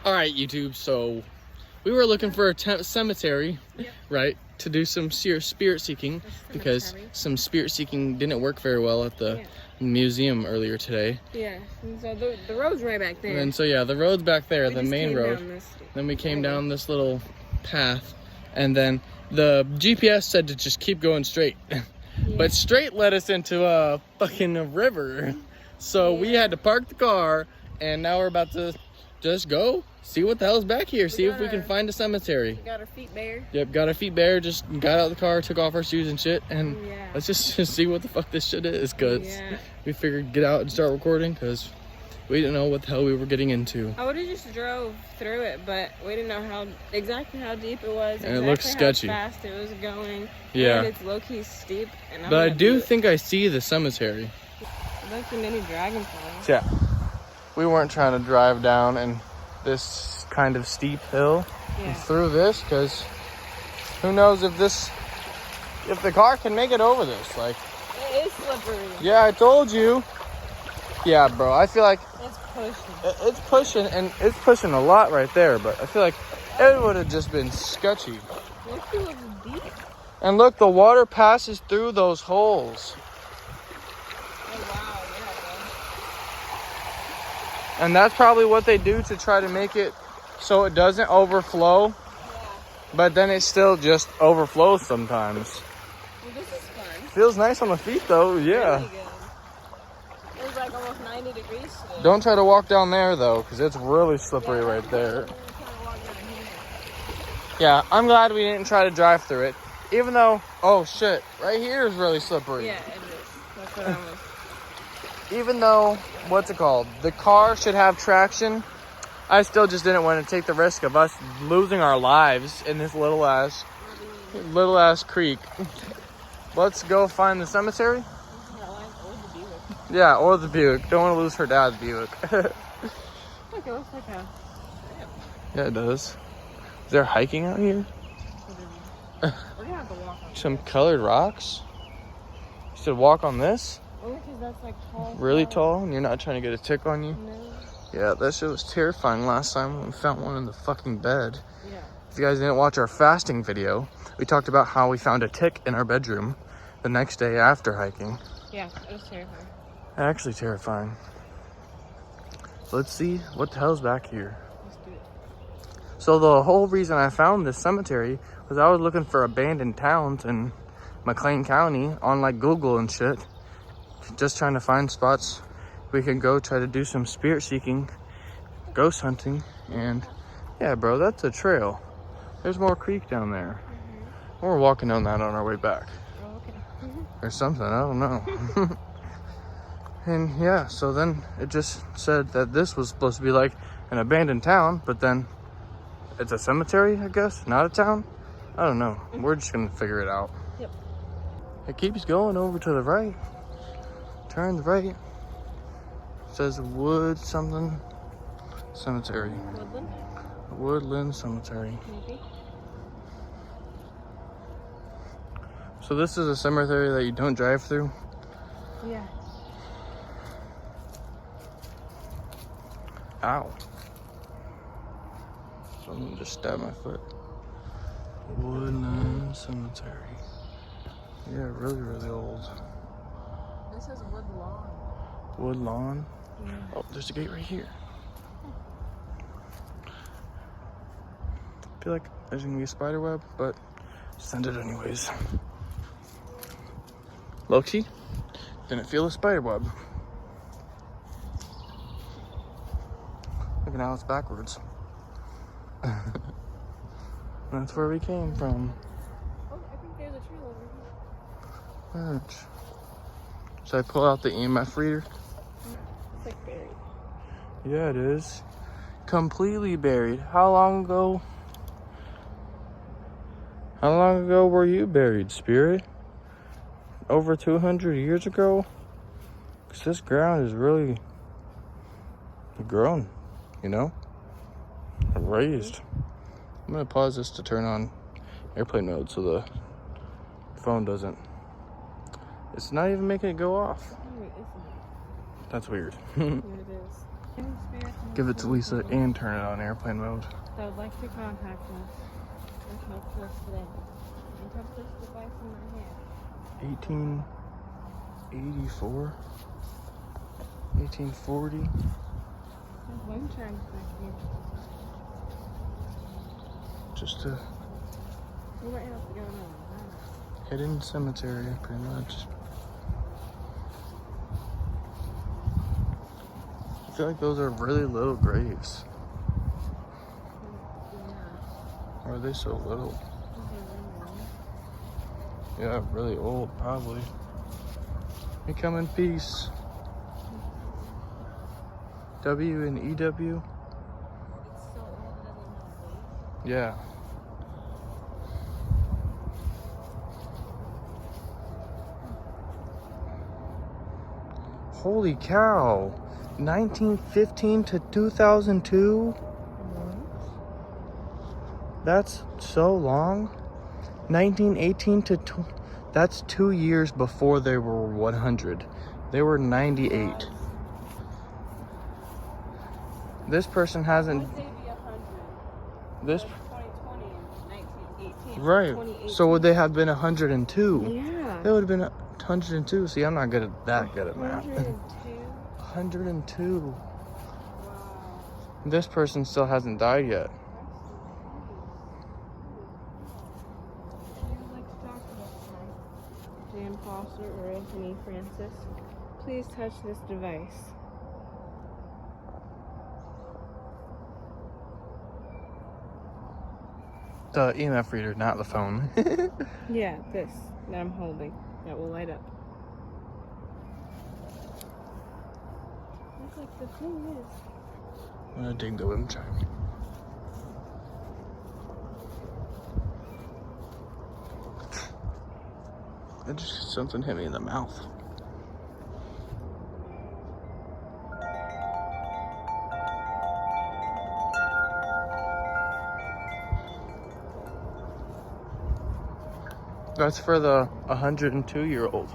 All right, YouTube. So we were looking for a cemetery, right, to do some spirit seeking because some spirit seeking didn't work very well at the museum earlier today. Yeah, and so the road's right back there. And so yeah, the road's back there, the main road. Then we came down this little path, and then the GPS said to just keep going straight. But straight led us into a fucking river. So we had to park the car, and now we're about to just go see what the hell's back here. See if we can find a cemetery. We got our feet bare. Yep, got our feet bare. Just got out of the car, took off our shoes and shit, and let's just see what the fuck this shit is. Cause we figured get out and start recording, cause we didn't know what the hell we were getting into. I would have just drove through it, but we didn't know exactly how deep it was. And it looked sketchy. How fast it was going. Yeah. And it's low key steep. And but I do think I see the cemetery. I don't see many dragonflies. Yeah. We weren't trying to drive down and this kind of steep hill through this, because who knows if the car can make it over this. Like, it is slippery. Yeah, I told you. Yeah, bro, I feel like it's pushing. And it's pushing a lot right there, but I feel like it would have just been sketchy. Look, it was deep. And look, the water passes through those holes. And that's probably what they do to try to make it so it doesn't overflow. Yeah. But then it still just overflows sometimes. Well, this is fun. Feels nice on the feet though, yeah. Really good. It was like almost 90 degrees today. Don't try to walk down there though, because it's really slippery right there. Yeah, I'm glad we didn't try to drive through it. Even though, oh shit, right here is really slippery. Yeah, it is. That's what I was. Even though, what's it called? The car should have traction. I still just didn't want to take the risk of us losing our lives in this little ass creek. Let's go find the cemetery. Yeah, or the Buick. Don't want to lose her dad's Buick. Look, it looks like a... Yeah, it does. Is there hiking out here? We're gonna have to walk on some colored rocks? You should walk on this? Only because that's like tall. Really tall? And you're not trying to get a tick on you? No. Yeah, that shit was terrifying last time when we found one in the fucking bed. Yeah. If you guys didn't watch our fasting video, we talked about how we found a tick in our bedroom the next day after hiking. Yeah, it was terrifying. Actually terrifying. So let's see what the hell's back here. Let's do it. So the whole reason I found this cemetery was I was looking for abandoned towns in McLean County on like Google and shit. Just trying to find spots we can go try to do some spirit seeking, ghost hunting, and yeah, bro, that's a trail. There's more creek down there. We're walking on that on our way back. Oh, okay. Or something, I don't know. And yeah, so then it just said that this was supposed to be like an abandoned town, but then it's a cemetery, I guess, not a town. I don't know. We're just gonna figure it out. Yep. It keeps going over to the right. Turns right. It says Wood something cemetery. Woodland? Woodland Cemetery. Maybe. So this is a cemetery that you don't drive through? Yeah. Ow. Someone just stabbed my foot. Woodland Cemetery. Yeah, really, really old. This is wood lawn. Wood lawn? Yeah. Oh, there's a gate right here. I feel like there's gonna be a spider web, but send it anyways. Low-key, didn't feel a spider web. Look, now it's backwards. That's where we came from. Oh, I think there's a trail over here. Birch. Should I pull out the EMF reader? It's like buried. Yeah, it is. Completely buried. How long ago? How long ago were you buried, Spirit? Over 200 years ago? Because this ground is really grown, you know? Raised. I'm going to pause this to turn on airplane mode so the phone doesn't. It's not even making it go off. Oh, wait, isn't it? That's weird. Yeah, it is. give it to Lisa and turn it on airplane mode. So I'd like to contact us. There's no force today. And touch this device in my hand. 1884, 1840. There's wind chimes back here. Just a What else is going on? hidden cemetery, pretty much. I feel like those are really little graves. Yeah. Or are they so little? Yeah, really old, probably. They come in peace. W and EW. It's so old it doesn't have weight. Yeah. Holy cow. 1915 to 2002? That's so long. 1918 to that's 2 years before they were 100. They were 98. This person hasn't. Would they be 100? This 2020 and 1918. right. 2018. So would they have been 102? Yeah. They would have been 102. See, I'm not that good at math. 102. 102. Wow. This person still hasn't died yet. I'd like to talk about Jan Foster or Anthony Francis. Please touch this device. The EMF reader, not the phone. Yeah, this that I'm holding that will light up. Looks like the thing is. I'm gonna dig the wind chime. It just something hit me in the mouth. That's for the 102-year-old.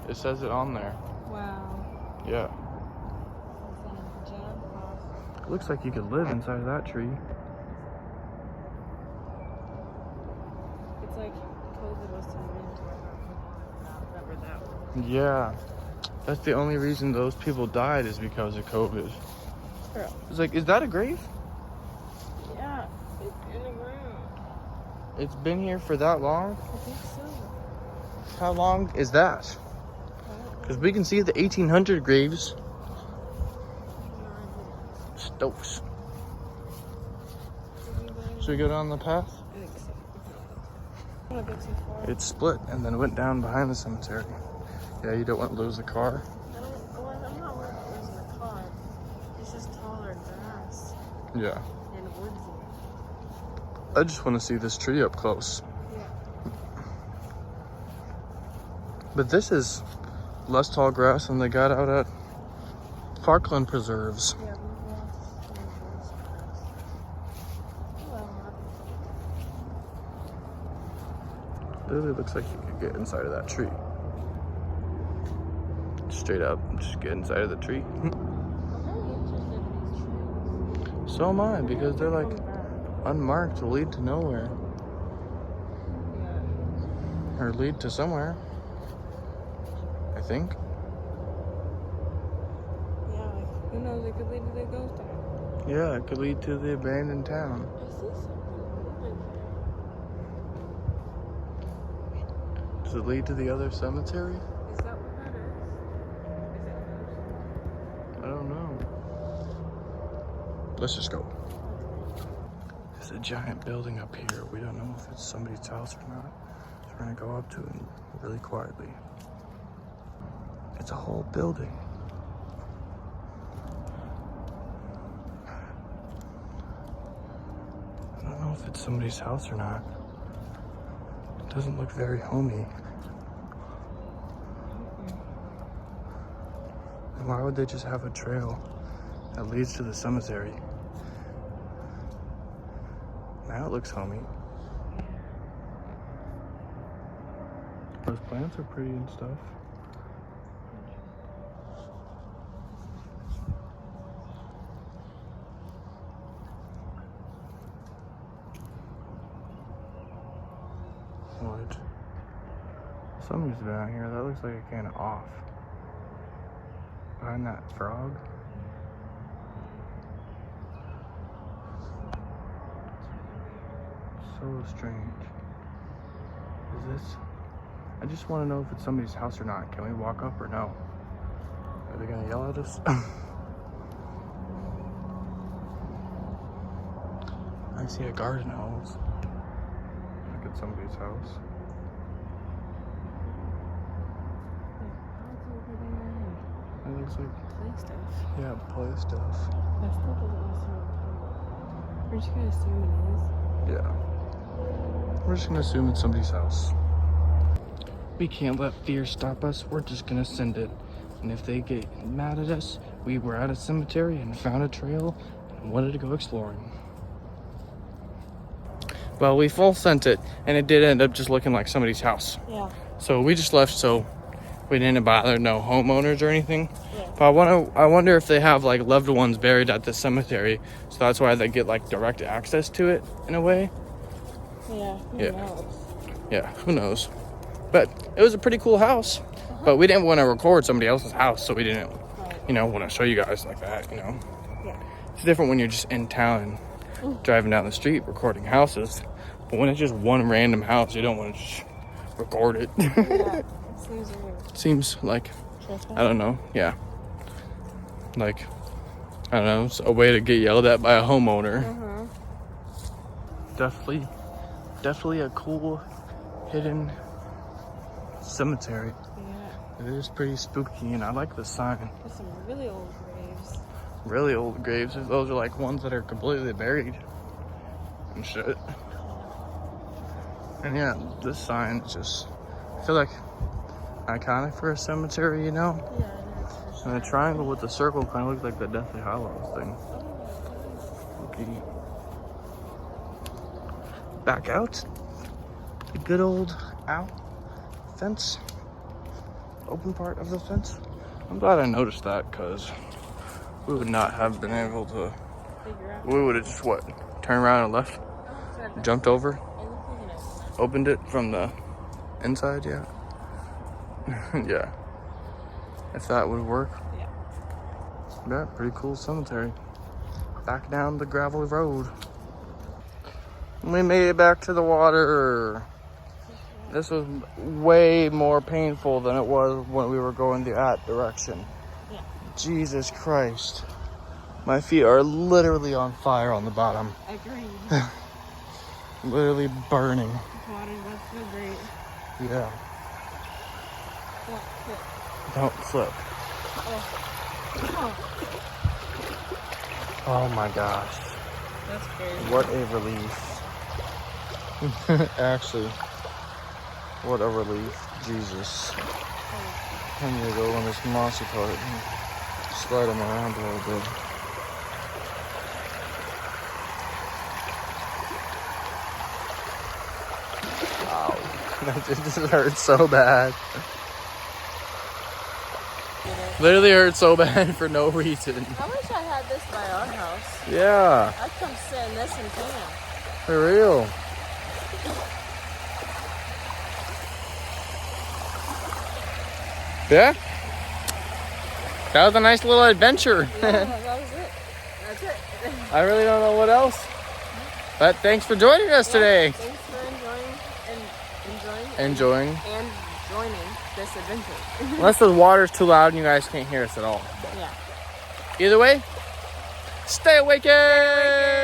It says it on there. Wow. Yeah. Jan Foster. It looks like you could live inside of that tree. It's like COVID was turned into remember that one. Yeah. That's the only reason those people died is because of COVID. Girl. It's like, is that a grave? Yeah, it's in the ground. It's been here for that long? I think so. How long is that? Because we can see the 1800 graves. Stokes. Should we go down the path? I think so. I don't want to go too far. It split and then went down behind the cemetery. Yeah, you don't want to lose the car. I'm not worried about losing the car. It's just taller grass Yeah. and woodsy. I just want to see this tree up close. Yeah. But this is less tall grass than they got out at Parkland Preserves. Yeah, we lost Literally looks like you could get inside of that tree. Straight up, just get inside of the tree. I'm very interested in these trees. So am I, because they're like Come back. unmarked to lead to nowhere. Yeah. Or lead to somewhere. I think. Yeah, like, who knows? It could lead to the ghost town. Yeah, it could lead to the abandoned town. I see something moving there. Does it lead to the other cemetery? Is that what that is? Is it I don't know. Let's just go. There's a giant building up here. We don't know if it's somebody's house or not. So we're gonna go up to it really quietly. It's a whole building. I don't know if it's somebody's house or not. It doesn't look very homey. And why would they just have a trail that leads to the cemetery? Now it looks homey. Those plants are pretty and stuff. Somebody's been out here. That looks like a can of off. Behind that frog. So strange. Is this? I just want to know if it's somebody's house or not. Can we walk up or no? Are they gonna yell at us? I see a garden hose. Look at somebody's house. It looks like Play stuff. yeah, play stuff. That stuff doesn't necessarily come. We're just gonna assume it is. Yeah. We're just gonna assume it's somebody's house. We can't let fear stop us. We're just gonna send it. And if they get mad at us, we were at a cemetery and found a trail and wanted to go exploring. Well, we full sent it, and it did end up just looking like somebody's house. Yeah. So we just left, so we didn't bother no homeowners or anything. Yeah. But I wonder if they have like loved ones buried at the cemetery, so that's why they get like direct access to it in a way. Yeah. Who Yeah. knows? Yeah, who knows? But it was a pretty cool house. But we didn't want to record somebody else's house, so we didn't, want to show you guys like that, Yeah. It's different when you're just in town and driving down the street recording houses. But when it's just one random house, you don't want to just record it. Yeah. It seems weird. Seems like, Trespass? I don't know, yeah. Like, I don't know, it's a way to get yelled at by a homeowner. Definitely a cool, hidden cemetery. Yeah. It is pretty spooky, and I like the sign. There's some really old graves. Really old graves. Those are like ones that are completely buried and shit. And yeah, this sign is just, I feel like iconic for a cemetery, Yeah, it is for sure. And the triangle with the circle kind of looks like the Deathly Hallows thing. Okay. Back out. The good old fence. Open part of the fence. I'm glad I noticed that, because we would not have been able to. Figure out. We would have just turned around and left, jumped over, opened it from the inside. Yeah. Yeah. If that would work. Yeah. Yeah, pretty cool cemetery. Back down the gravel road. We made it back to the water. This was way more painful than it was when we were going that direction. Yeah. Jesus Christ. My feet are literally on fire on the bottom. Agreed. Literally burning. The water does feel great. Yeah. Look, Don't slip. Oh. Oh my gosh. That's scary. What a relief. Actually, what a relief. Jesus. I'm gonna go on this mossy part and slide him around a little bit. Ow. That just hurt so bad. Literally hurt so bad for no reason. I wish I had this by our house. Yeah, I'd come sit in this in camp. for real. Yeah? That was a nice little adventure. Yeah, that was it. That's it. I really don't know what else. But thanks for joining us today. Thanks for enjoying Enjoying. and joining this adventure. Unless the water's too loud and you guys can't hear us at all. But Yeah. either way, stay awakened.